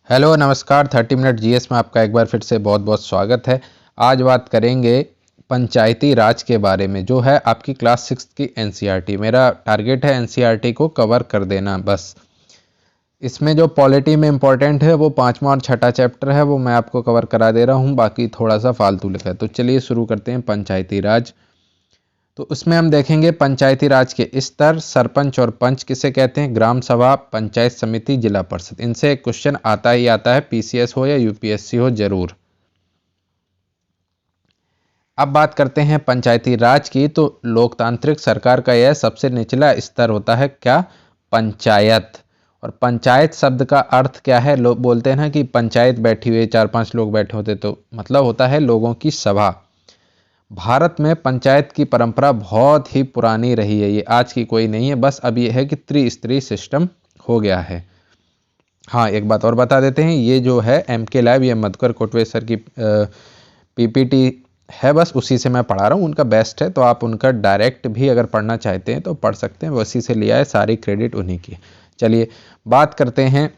Hello नमस्कार 30 minute GS में आपका एक बार फिर से बहुत बहुत स्वागत है। आज बात करेंगे पंचायती राज के बारे में, जो है आपकी क्लास 6 की एनसीईआरटी। मेरा टारगेट है एनसीईआरटी को कवर कर देना बस। इसमें जो पॉलिटी में इम्पोर्टेंट है वो 5वां और 6ठा चैप्टर है, वो मैं आपको कवर करा दे रहा हूँ, बाकी थोड़ा सा फालतू लिखा है। तो चलिए शुरू करते हैं पंचायती राज। तो उसमें हम देखेंगे पंचायती राज के स्तर, सरपंच और पंच किसे कहते हैं, ग्राम सभा, पंचायत समिति, जिला परिषद। इनसे एक क्वेश्चन आता ही आता है, पीसीएस हो या यूपीएससी हो जरूर। अब बात करते हैं पंचायती राज की। तो लोकतांत्रिक सरकार का यह सबसे निचला स्तर होता है क्या, पंचायत। और पंचायत शब्द का अर्थ क्या है, लोग बोलते हैं ना कि पंचायत बैठी हुई, 4-5 लोग बैठे होते, तो मतलब होता है लोगों की सभा। भारत में पंचायत की परंपरा बहुत ही पुरानी रही है, ये आज की कोई नहीं है, बस अब ये है कि त्रिस्तरीय सिस्टम हो गया है। हाँ, एक बात और बता देते हैं, ये जो है एमके लैब, ये मधुकर कोटवे सर की पीपीटी है, बस उसी से मैं पढ़ा रहा हूँ, उनका बेस्ट है। तो आप उनका डायरेक्ट भी अगर पढ़ना चाहते हैं तो पढ़ सकते हैं, उसी से लिया है, सारी क्रेडिट उन्हीं की। चलिए बात करते हैं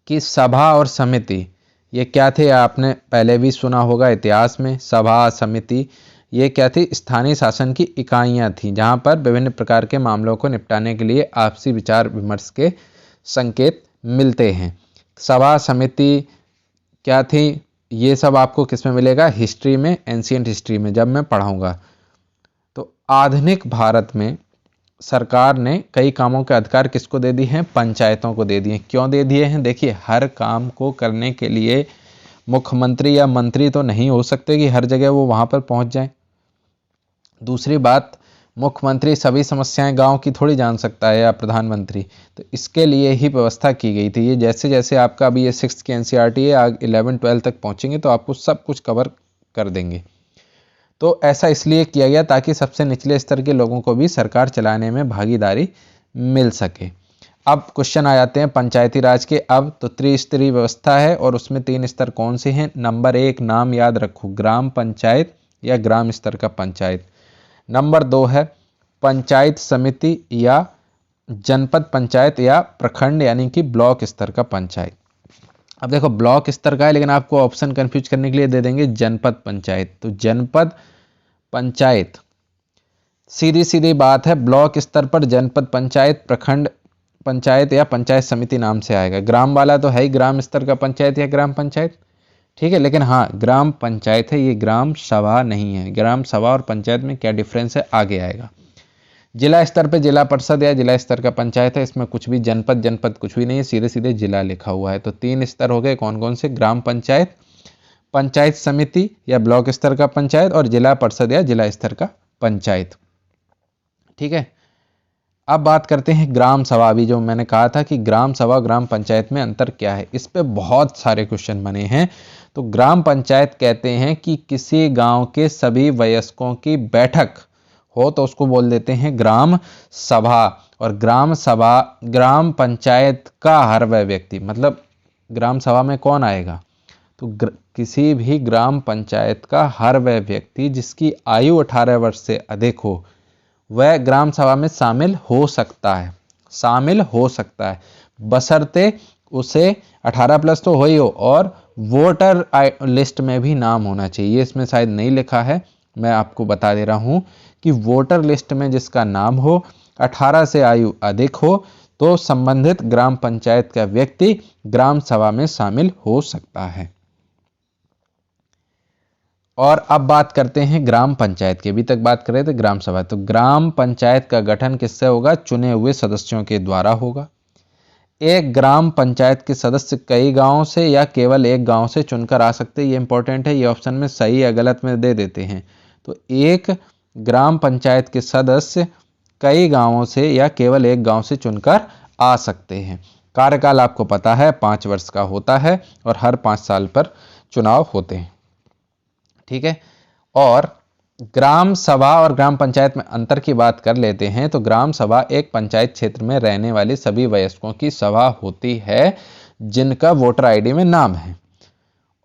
कि सभा और समिति ये क्या थे। आपने पहले भी सुना होगा इतिहास में, सभा समिति ये क्या थी, स्थानीय शासन की इकाइयां थी, जहां पर विभिन्न प्रकार के मामलों को निपटाने के लिए आपसी विचार विमर्श के संकेत मिलते हैं। सभा समिति क्या थी, ये सब आपको किस में मिलेगा, हिस्ट्री में, एंशिएंट हिस्ट्री में जब मैं पढ़ाऊंगा। तो आधुनिक भारत में सरकार ने कई कामों के अधिकार किसको दे दिए हैं, पंचायतों को दे दिए। क्यों दे दिए हैं, देखिए हर काम को करने के लिए मुख्यमंत्री या मंत्री तो नहीं हो सकते कि हर जगह वो वहां पर पहुंच जाए। दूसरी बात, मुख्यमंत्री सभी समस्याएं गांव की थोड़ी जान सकता है, या प्रधानमंत्री। तो इसके लिए ही व्यवस्था की गई थी। ये जैसे जैसे आपका अभी ये 6th की एनसीईआरटी है, आगे 11-12 तक पहुंचेंगे तो आपको सब कुछ कवर कर देंगे। तो ऐसा इसलिए किया गया ताकि सबसे निचले स्तर के लोगों को भी सरकार चलाने में भागीदारी मिल सके। अब क्वेश्चन आ जाते हैं पंचायती राज के। अब तो त्रिस्तरीय व्यवस्था है और उसमें 3 स्तर कौन से हैं। नंबर 1 नाम याद रखो, ग्राम पंचायत या ग्राम स्तर का पंचायत। नंबर 2 है पंचायत समिति या जनपद पंचायत या प्रखंड यानी कि ब्लॉक स्तर का पंचायत। अब देखो ब्लॉक स्तर का है, लेकिन आपको ऑप्शन कंफ्यूज करने के लिए दे देंगे जनपद पंचायत। तो जनपद पंचायत, सीधी सीधी बात है, ब्लॉक स्तर पर जनपद पंचायत, प्रखंड पंचायत या पंचायत समिति नाम से आएगा। ग्राम वाला तो है ही ग्राम स्तर का पंचायत या ग्राम पंचायत, ठीक है, लेकिन हाँ ग्राम पंचायत है, ये ग्राम सभा नहीं है। ग्राम सभा और पंचायत में क्या डिफरेंस है आगे आएगा। जिला स्तर पे जिला परिषद या जिला स्तर का पंचायत है, इसमें कुछ भी जनपद जनपद कुछ भी नहीं है, सीधे सीधे जिला लिखा हुआ है। तो 3 स्तर हो गए, कौन कौन से, ग्राम पंचायत, पंचायत समिति या ब्लॉक स्तर का पंचायत, और जिला परिषद या जिला स्तर का पंचायत, ठीक है। अब बात करते हैं ग्राम सभा। अभी जो मैंने कहा था कि ग्राम सभा ग्राम पंचायत में अंतर क्या है, इस पे बहुत सारे क्वेश्चन बने हैं। तो ग्राम पंचायत कहते हैं कि किसी गांव के सभी वयस्कों की बैठक हो तो उसको बोल देते हैं ग्राम सभा। और ग्राम सभा, ग्राम पंचायत का हर वह व्यक्ति, मतलब ग्राम सभा में कौन आएगा, तो किसी भी ग्राम पंचायत का हर वह व्यक्ति जिसकी आयु 18 वर्ष से अधिक हो, वह ग्राम सभा में शामिल हो सकता है, शामिल हो सकता है, बशर्ते उसे 18+ तो हो ही हो और वोटर लिस्ट में भी नाम होना चाहिए। ये इसमें शायद नहीं लिखा है, मैं आपको बता दे रहा हूं कि वोटर लिस्ट में जिसका नाम हो, 18 से आयु अधिक हो, तो संबंधित ग्राम पंचायत का व्यक्ति ग्राम सभा में शामिल हो सकता है। और अब बात करते हैं ग्राम पंचायत की। अभी तक बात कर रहे थे ग्राम सभा। तो ग्राम पंचायत का गठन किससे होगा, चुने हुए सदस्यों के द्वारा होगा। एक ग्राम पंचायत के सदस्य कई गांवों से या केवल एक गांव से चुनकर आ सकते हैं। ये इंपॉर्टेंट है, ये ऑप्शन में सही या गलत में दे देते हैं। तो एक ग्राम पंचायत के सदस्य कई गांवों से या केवल एक गांव से चुनकर आ सकते हैं। कार्यकाल आपको पता है 5 वर्ष का होता है और हर 5 साल पर चुनाव होते हैं, ठीक है। और ग्राम सभा और ग्राम पंचायत में अंतर की बात कर लेते हैं। तो ग्राम सभा एक पंचायत क्षेत्र में रहने वाले सभी वयस्कों की सभा होती है जिनका वोटर आईडी में नाम है।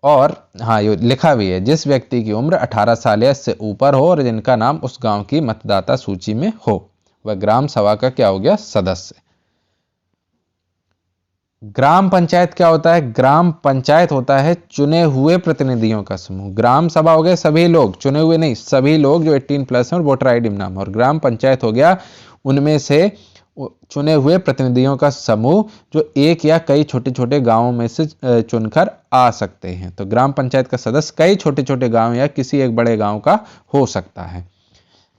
और हाँ, ये लिखा भी है, जिस व्यक्ति की उम्र 18 साल या इससे ऊपर हो और जिनका नाम उस गांव की मतदाता सूची में हो, वह ग्राम सभा का क्या हो गया, सदस्य। ग्राम पंचायत क्या होता है? ग्राम पंचायत होता है चुने हुए प्रतिनिधियों का समूह। ग्राम सभा हो गए सभी लोग, चुने हुए नहीं, सभी लोग जो 18+ हैं और वोटर आईडी में नाम है। और ग्राम पंचायत हो गया उनमें से चुने हुए प्रतिनिधियों का समूह जो एक या कई छोटे छोटे गांवों में से चुनकर आ सकते हैं। तो ग्राम पंचायत का सदस्य कई छोटे छोटे गांव या किसी एक बड़े गांव का हो सकता है।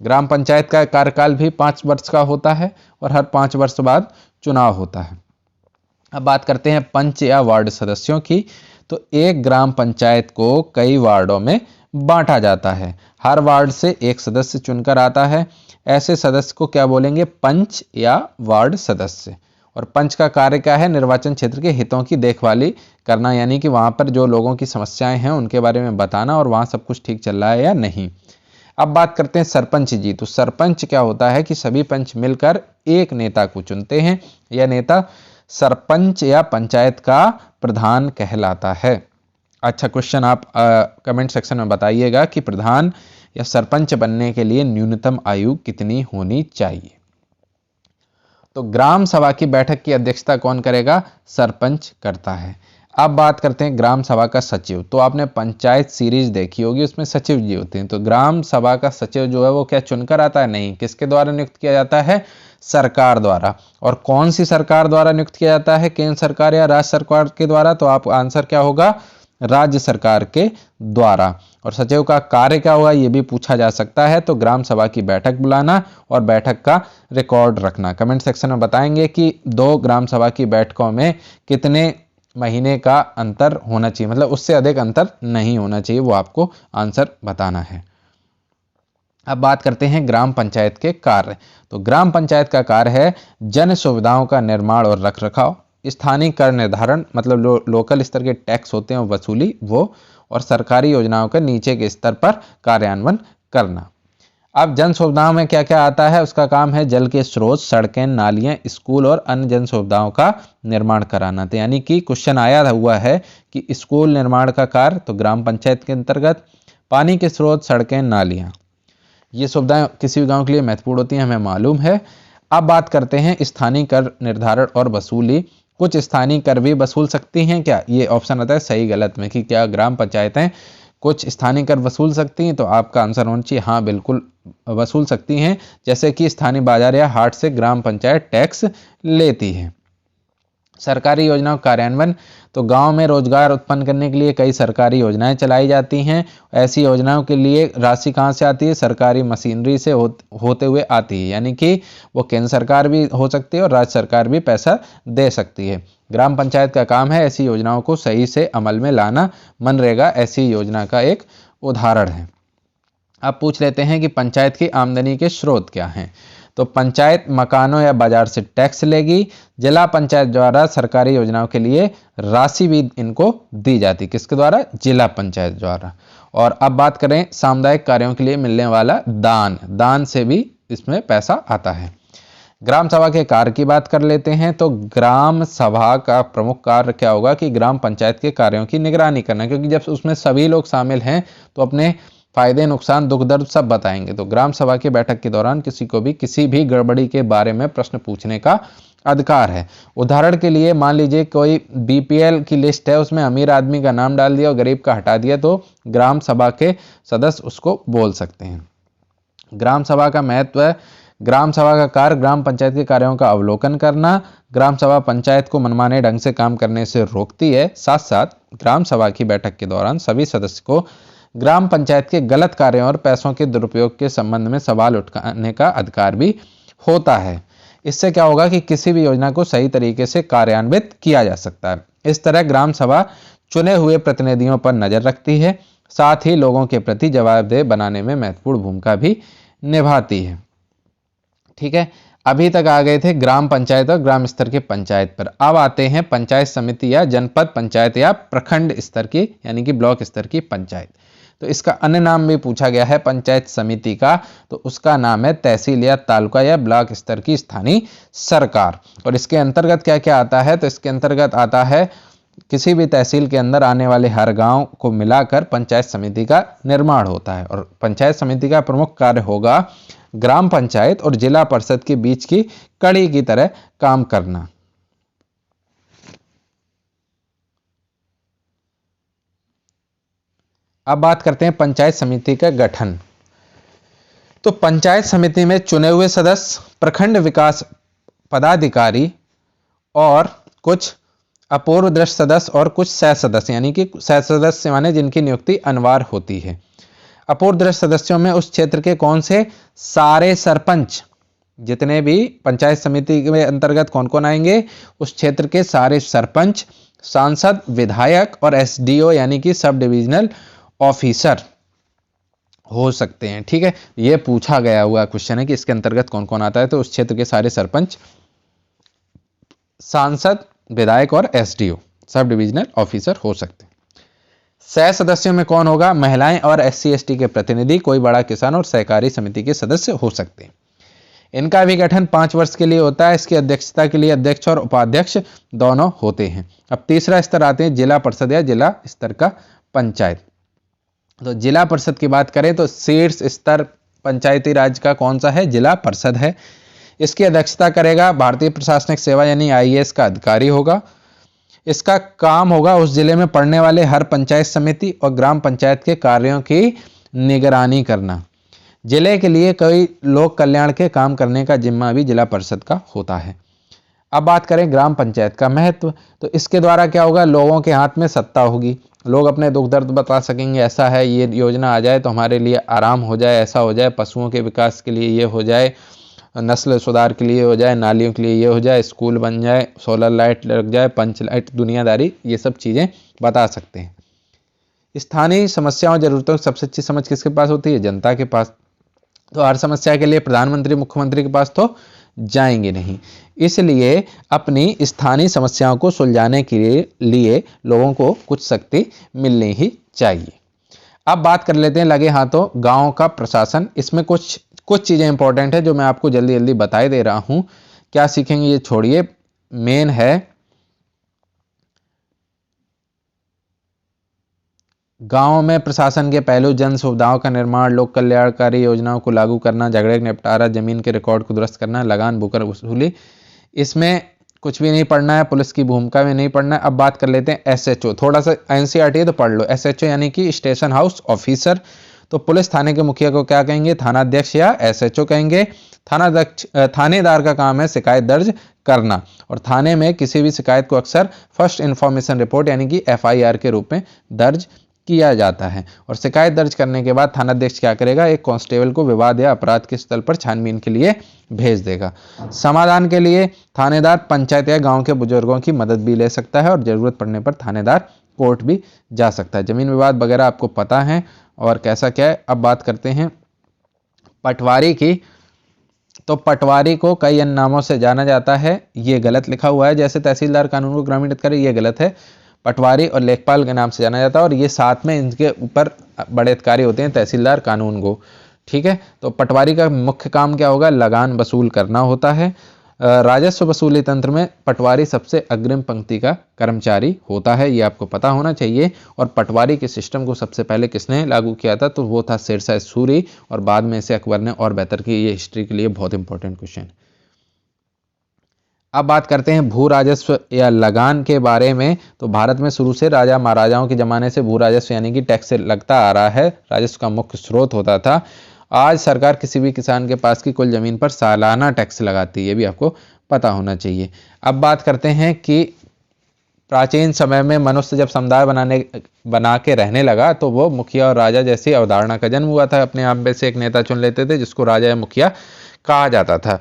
ग्राम पंचायत का कार्यकाल भी 5 वर्ष का होता है और हर 5 वर्ष बाद चुनाव होता है। अब बात करते हैं पंच या वार्ड सदस्यों की। तो एक ग्राम पंचायत को कई वार्डों में बांटा जाता है। हर वार्ड से एक सदस्य चुनकर आता है। ऐसे सदस्य को क्या बोलेंगे? पंच या वार्ड सदस्य। और पंच का कार्य क्या है? निर्वाचन क्षेत्र के हितों की देखभाली करना, यानी कि वहां पर जो लोगों की समस्याएं हैं उनके बारे में बताना और वहां सब कुछ ठीक चल रहा है या नहीं। अब बात करते हैं सरपंच जी। तो सरपंच क्या होता है कि सभी पंच मिलकर एक नेता को चुनते हैं। यह नेता सरपंच या पंचायत का प्रधान कहलाता है। अच्छा क्वेश्चन आप कमेंट सेक्शन में बताइएगा कि प्रधान या सरपंच बनने के लिए न्यूनतम आयु कितनी होनी चाहिए? तो ग्राम सभा की बैठक की अध्यक्षता कौन करेगा? सरपंच करता है। अब बात करते हैं ग्राम सभा का सचिव। तो आपने पंचायत सीरीज देखी होगी, उसमें सचिव जी होते हैं। तो ग्राम सभा का सचिव जो है वो क्या चुनकर आता है? नहीं, किसके द्वारा नियुक्त किया जाता है? सरकार द्वारा। और कौन सी सरकार द्वारा नियुक्त किया जाता है? केंद्र सरकार या राज्य सरकार के द्वारा? तो आप आंसर क्या होगा? राज्य सरकार के द्वारा। और सचिव का कार्य क्या होगा ये भी पूछा जा सकता है। तो ग्राम सभा की बैठक बुलाना और बैठक का रिकॉर्ड रखना। कमेंट सेक्शन में बताएंगे कि 2 ग्राम सभा की बैठकों में कितने महीने का अंतर होना चाहिए, मतलब उससे अधिक अंतर नहीं होना चाहिए, वो आपको आंसर बताना है। अब बात करते हैं ग्राम पंचायत के कार्य। तो ग्राम पंचायत का कार्य है जन सुविधाओं का निर्माण और रखरखाव, स्थानीय कर निर्धारण, मतलब लोकल स्तर के टैक्स होते हैं वसूली वो, और सरकारी योजनाओं के नीचे के स्तर पर कार्यान्वयन करना। अब जन सुविधाओं में क्या क्या आता है? उसका काम है जल के स्रोत, सड़कें, नालियां, स्कूल और अन्य जन सुविधाओं का निर्माण कराना। तो यानी कि क्वेश्चन आया हुआ है कि स्कूल निर्माण का कार्य तो ग्राम पंचायत के अंतर्गत, पानी के स्रोत, सड़कें, नालियां, ये सुविधाएं किसी भी गांव के लिए महत्वपूर्ण होती हैं, हमें मालूम है। अब बात करते हैं स्थानीय कर निर्धारण और वसूली। कुछ स्थानीय कर भी वसूल सकती हैं क्या? ये ऑप्शन आता है सही गलत में कि क्या ग्राम पंचायतें कुछ स्थानीय कर वसूल सकती हैं। तो आपका आंसर होना चाहिए हाँ, बिल्कुल वसूल सकती हैं। जैसे कि स्थानीय बाजार या हाट से ग्राम पंचायत टैक्स लेती है। सरकारी योजनाओं कार्यान्वयन। तो गांव में रोजगार उत्पन्न करने के लिए कई सरकारी योजनाएं चलाई जाती हैं। ऐसी योजनाओं के लिए राशि कहां से आती है? सरकारी मशीनरी से होते हुए आती है, यानी कि वो केंद्र सरकार भी हो सकती है और राज्य सरकार भी पैसा दे सकती है। ग्राम पंचायत का काम है ऐसी योजनाओं को सही से अमल में लाना। मनरेगा ऐसी योजना का एक उदाहरण है। अब पूछ लेते हैं कि पंचायत की आमदनी के स्रोत क्या हैं। तो पंचायत मकानों या बाजार से टैक्स लेगी। जिला पंचायत द्वारा सरकारी योजनाओं के लिए राशि भी इनको दी जाती। किसके द्वारा? जिला पंचायत द्वारा। और अब बात करें सामुदायिक कार्यों के लिए मिलने वाला दान, दान से भी इसमें पैसा आता है। ग्राम सभा के कार्य की बात कर लेते हैं। तो ग्राम सभा का प्रमुख कार्य क्या होगा कि ग्राम पंचायत के कार्यों की निगरानी करना, क्योंकि जब उसमें सभी लोग शामिल हैं तो अपने फायदे, नुकसान, दुख दर्द सब बताएंगे। तो ग्राम सभा की बैठक के दौरान किसी को भी किसी भी गड़बड़ी के बारे में प्रश्न पूछने का अधिकार है। उदाहरण के लिए मान लीजिए कोई बीपीएल की लिस्ट है, उसमें अमीर आदमी का नाम डाल दिया और गरीब का हटा दिया, तो ग्राम सभा के सदस्य उसको बोल सकते हैं। ग्राम सभा का महत्व है। ग्राम सभा का कार्य ग्राम पंचायत के कार्यों का अवलोकन करना। ग्राम सभा पंचायत को मनमाने ढंग से काम करने से रोकती है। साथ साथ ग्राम सभा की बैठक के दौरान सभी सदस्य को ग्राम पंचायत के गलत कार्यों और पैसों के दुरुपयोग के संबंध में सवाल उठाने का अधिकार भी होता है। इससे क्या होगा कि किसी भी योजना को सही तरीके से कार्यान्वित किया जा सकता है। इस तरह ग्राम सभा चुने हुए प्रतिनिधियों पर नजर रखती है, साथ ही लोगों के प्रति जवाबदेह बनाने में महत्वपूर्ण भूमिका भी निभाती है। ठीक है, अभी तक आ गए थे ग्राम पंचायत और ग्राम स्तर के पंचायत पर। अब आते हैं पंचायत समिति या जनपद पंचायत या प्रखंड स्तर की, यानी कि ब्लॉक स्तर की पंचायत। तो इसका अन्य नाम भी पूछा गया है पंचायत समिति का, तो उसका नाम है तहसील या तालुका या ब्लॉक स्तर की स्थानीय सरकार। और इसके अंतर्गत क्या क्या आता है? तो इसके अंतर्गत आता है किसी भी तहसील के अंदर आने वाले हर गांव को मिलाकर पंचायत समिति का निर्माण होता है। और पंचायत समिति का प्रमुख कार्य होगा ग्राम पंचायत और जिला परिषद के बीच की कड़ी की तरह काम करना। अब बात करते हैं पंचायत समिति का गठन। तो पंचायत समिति में चुने हुए सदस्य, प्रखंड विकास पदाधिकारी और कुछ अपूर्व दृष्ट सदस्य और कुछ सह सदस्य, यानी कि सह सदस्य माने जिनकी नियुक्ति अनिवार्य होती है। अपूर्व दृष्ट सदस्यों में उस क्षेत्र के कौन से सारे सरपंच, जितने भी पंचायत समिति के अंतर्गत कौन कौन आएंगे, उस क्षेत्र के सारे सरपंच, सांसद, विधायक और एसडीओ यानी कि सब डिविजनल ऑफिसर हो सकते हैं। ठीक है, यह पूछा गया हुआ क्वेश्चन है कि इसके अंतर्गत कौन कौन आता है। तो उस क्षेत्र के सारे सरपंच, सांसद, विधायक और एसडीओ सब डिविजनल ऑफिसर हो सकते हैं। सह सदस्यों में कौन होगा, महिलाएं और एससी एसटी के प्रतिनिधि, कोई बड़ा किसान और सहकारी समिति के सदस्य हो सकते हैं। इनका भी गठन 5 वर्ष के लिए होता है। इसकी अध्यक्षता के लिए अध्यक्ष और उपाध्यक्ष दोनों होते हैं। अब तीसरा स्तर आते हैं जिला परिषद या जिला स्तर का पंचायत। तो जिला परिषद की बात करें तो शीर्ष स्तर पंचायती राज का कौन सा है, जिला परिषद है। इसकी अध्यक्षता करेगा भारतीय प्रशासनिक सेवा यानी आईएएस का अधिकारी होगा। इसका काम होगा उस जिले में पड़ने वाले हर पंचायत समिति और ग्राम पंचायत के कार्यों की निगरानी करना। जिले के लिए कई लोक कल्याण के काम करने का जिम्मा भी जिला परिषद का होता है। अब बात करें ग्राम पंचायत का महत्व, तो इसके द्वारा क्या होगा, लोगों के हाथ में सत्ता होगी। लोग अपने दुख दर्द बता सकेंगे, ऐसा है, ये योजना आ जाए तो हमारे लिए आराम हो जाए, ऐसा हो जाए, पशुओं के विकास के लिए ये हो जाए, नस्ल सुधार के लिए हो जाए, नालियों के लिए ये हो जाए, स्कूल बन जाए, सोलर लाइट लग जाए, पंच लाइट, दुनियादारी, ये सब चीज़ें बता सकते हैं। स्थानीय समस्याओं जरूरतों की सबसे अच्छी समझ किसके पास होती है, जनता के पास। तो हर समस्या के लिए प्रधानमंत्री मुख्यमंत्री के पास तो जाएंगे नहीं, इसलिए अपनी स्थानीय समस्याओं को सुलझाने के लिए लोगों को कुछ शक्ति मिलनी ही चाहिए। अब बात कर लेते हैं लगे हाथों गांव का प्रशासन। इसमें कुछ चीजें इंपॉर्टेंट है जो मैं आपको जल्दी जल्दी बताए दे रहा हूं। क्या सीखेंगे ये छोड़िए, मेन है गांव में प्रशासन के पहलू, जन सुविधाओं का निर्माण, लोक कल्याणकारी योजनाओं को लागू करना, झगड़े का निपटारा, जमीन के रिकॉर्ड को दुरुस्त करना, लगान भूकर वसूली। इसमें कुछ भी नहीं पढ़ना है, पुलिस की भूमिका में नहीं पढ़ना है। अब बात कर लेते हैं एसएचओ, थोड़ा सा एनसीईआरटी है तो पढ़ लो। एसएचओ यानी कि स्टेशन हाउस ऑफिसर। तो पुलिस थाने के मुखिया को क्या कहेंगे, थानाध्यक्ष या एसएचओ कहेंगे। थानेदार का काम है शिकायत दर्ज करना, और थाने में किसी भी शिकायत को अक्सर फर्स्ट इंफॉर्मेशन रिपोर्ट यानी कि एफआईआर के रूप में दर्ज किया जाता है। और शिकायत दर्ज करने के बाद थानाध्यक्ष क्या करेगा, एक कांस्टेबल को विवाद या अपराध के स्थल पर छानबीन के लिए भेज देगा। समाधान के लिए थानेदार पंचायत या गांव के बुजुर्गों की मदद भी ले सकता है, और जरूरत पड़ने पर थानेदार कोर्ट भी जा सकता है। जमीन विवाद वगैरह आपको पता है और कैसा क्या है। अब बात करते हैं पटवारी की। तो पटवारी को कई अन्य नामों से जाना जाता है, ये गलत लिखा हुआ है। जैसे तहसीलदार कानून को ग्रामीण अधिकारी, ये गलत है। पटवारी और लेखपाल के नाम से जाना जाता है, और ये साथ में इनके ऊपर बड़े अधिकारी होते हैं तहसीलदार कानून को। ठीक है, तो पटवारी का मुख्य काम क्या होगा, लगान वसूल करना होता है। राजस्व वसूली तंत्र में पटवारी सबसे अग्रिम पंक्ति का कर्मचारी होता है, ये आपको पता होना चाहिए। और पटवारी के सिस्टम को सबसे पहले किसने लागू किया था, तो वो था शेरशाह सूरी, और बाद में इसे अकबर ने और बेहतर की। ये हिस्ट्री के लिए बहुत इंपॉर्टेंट क्वेश्चन। अब बात करते हैं भू राजस्व या लगान के बारे में। तो भारत में शुरू से राजा महाराजाओं के जमाने से भू राजस्व यानी कि टैक्स लगता आ रहा है, राजस्व का मुख्य स्रोत होता था। आज सरकार किसी भी किसान के पास की कुल जमीन पर सालाना टैक्स लगाती है, ये भी आपको पता होना चाहिए। अब बात करते हैं कि प्राचीन समय में मनुष्य जब समुदाय बना के रहने लगा तो वो मुखिया और राजा जैसी अवधारणा का जन्म हुआ था। अपने आप में से एक नेता चुन लेते थे जिसको राजा या मुखिया कहा जाता था।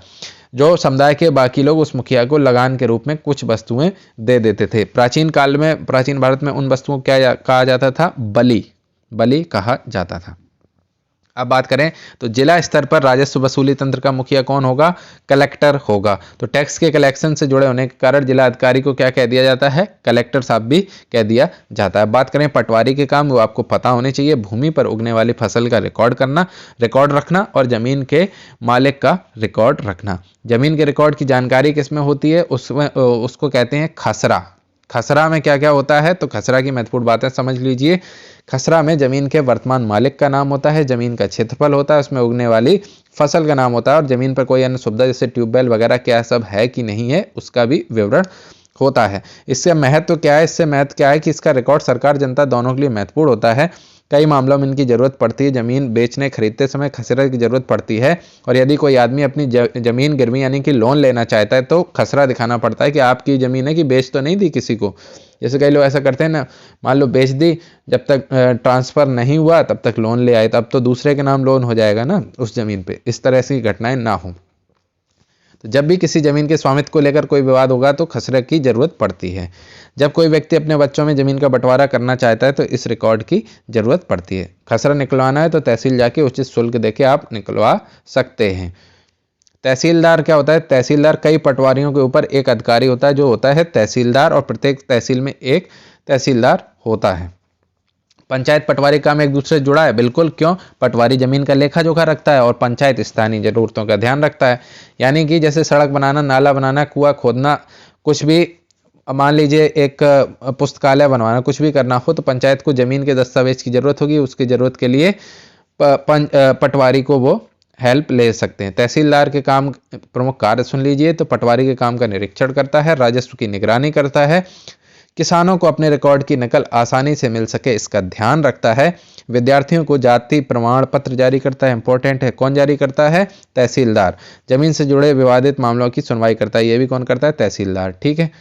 जो समुदाय के बाकी लोग उस मुखिया को लगान के रूप में कुछ वस्तुएं दे देते थे। प्राचीन काल में प्राचीन भारत में उन वस्तुओं को क्या कहा जाता था, बलि कहा जाता था। अब बात करें तो जिला स्तर पर राजस्व वसूली तंत्र का मुखिया कौन होगा, कलेक्टर होगा। तो टैक्स के कलेक्शन से जुड़े होने के कारण जिला अधिकारी को क्या कह दिया जाता है, कलेक्टर साहब भी कह दिया जाता है। बात करें पटवारी के काम, वो आपको पता होने चाहिए। भूमि पर उगने वाली फसल का रिकॉर्ड रखना और जमीन के मालिक का रिकॉर्ड रखना। जमीन के रिकॉर्ड की जानकारी किसमें होती है, उसको कहते हैं खसरा। खसरा में क्या क्या होता है, तो खसरा की महत्वपूर्ण बातें समझ लीजिए। खसरा में जमीन के वर्तमान मालिक का नाम होता है, जमीन का क्षेत्रफल होता है, उसमें उगने वाली फसल का नाम होता है, और जमीन पर कोई अन्य सुविधा जैसे ट्यूबवेल वगैरह क्या सब है कि नहीं है उसका भी विवरण होता है। इसका महत्व क्या है? इससे महत्व क्या है कि इसका रिकॉर्ड सरकार जनता दोनों के लिए महत्वपूर्ण होता है। कई मामलों में इनकी जरूरत पड़ती है। जमीन बेचने खरीदते समय खसरा की जरूरत पड़ती है, और यदि कोई आदमी अपनी जमीन गिरवी यानी कि लोन लेना चाहता है तो खसरा दिखाना पड़ता है कि आपकी जमीन है, कि बेच तो नहीं दी किसी को। जैसे कई लोग ऐसा करते हैं ना, मान लो बेच दी, जब तक ट्रांसफर नहीं हुआ तब तक लोन ले आए, तब तो दूसरे के नाम लोन हो जाएगा ना उस जमीन पे। इस तरह की घटनाएं ना हो। तो जब भी किसी जमीन के स्वामित्व को लेकर कोई विवाद होगा तो खसरे की जरूरत पड़ती है। जब कोई व्यक्ति अपने बच्चों में जमीन का बंटवारा करना चाहता है तो इस रिकॉर्ड की जरूरत पड़ती है। खसरा निकलवाना है तो तहसील जाके उचित शुल्क देके आप निकलवा सकते हैं। तहसीलदार क्या होता है? तहसीलदार कई पटवारियों के ऊपर एक अधिकारी होता है जो होता है तहसीलदार, और प्रत्येक तहसील में एक तहसीलदार होता है। पंचायत पटवारी काम एक दूसरे से जुड़ा है, बिल्कुल। क्यों? पटवारी जमीन का लेखा जोखा रखता है और पंचायत स्थानीय जरूरतों का ध्यान रखता है। यानी कि जैसे सड़क बनाना, नाला बनाना, कुआं खोदना, कुछ भी, मान लीजिए एक पुस्तकालय बनवाना, कुछ भी करना हो तो पंचायत को जमीन के दस्तावेज की जरूरत होगी। उसकी जरूरत के लिए पटवारी को वो हेल्प ले सकते हैं। तहसीलदार के काम प्रमुख कार्य सुन लीजिए। तो पटवारी के काम का निरीक्षण करता है, राजस्व की निगरानी करता है, किसानों को अपने रिकॉर्ड की नकल आसानी से मिल सके इसका ध्यान रखता है, विद्यार्थियों को जाति प्रमाण पत्र जारी करता है। इंपॉर्टेंट है, कौन जारी करता है? तहसीलदार। जमीन से जुड़े विवादित मामलों की सुनवाई करता है, ये भी कौन करता है? तहसीलदार। ठीक है।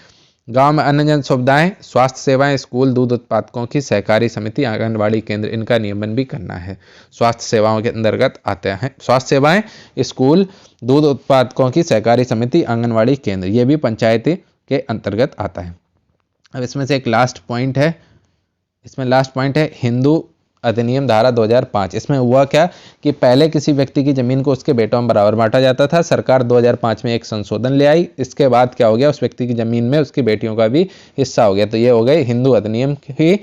गांव में अन्य जन सुविधाएं, स्वास्थ्य सेवाएं, स्कूल, दूध उत्पादकों की सहकारी समिति, आंगनबाड़ी केंद्र, इनका नियमन भी करना है। स्वास्थ्य सेवाओं के अंतर्गत आते हैं स्वास्थ्य सेवाएं, स्कूल, दूध उत्पादकों की सहकारी समिति, आंगनबाड़ी केंद्र, ये भी पंचायती के अंतर्गत आता है। अब इसमें से एक लास्ट पॉइंट है, इसमें लास्ट पॉइंट है हिंदू अधिनियम धारा 2005। इसमें हुआ क्या कि पहले किसी व्यक्ति की जमीन को उसके बेटों में बराबर बांटा जाता था। सरकार 2005 में एक संशोधन ले आई। इसके बाद क्या हो गया? उस व्यक्ति की जमीन में उसकी बेटियों का भी हिस्सा हो गया। तो ये हो गई हिंदू अधिनियम की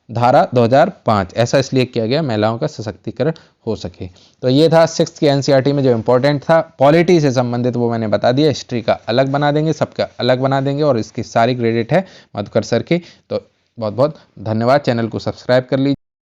धारा 2005। ऐसा इसलिए किया गया महिलाओं का सशक्तिकरण हो सके। तो ये था 6th की एनसीईआरटी में जो इंपॉर्टेंट था। पॉलिटी से संबंधित वो मैंने बता दिया। हिस्ट्री का अलग बना देंगे, सबका अलग बना देंगे, और इसकी सारी क्रेडिट है मधुकर सर की। तो बहुत बहुत धन्यवाद। चैनल को सब्सक्राइब कर लीजिए।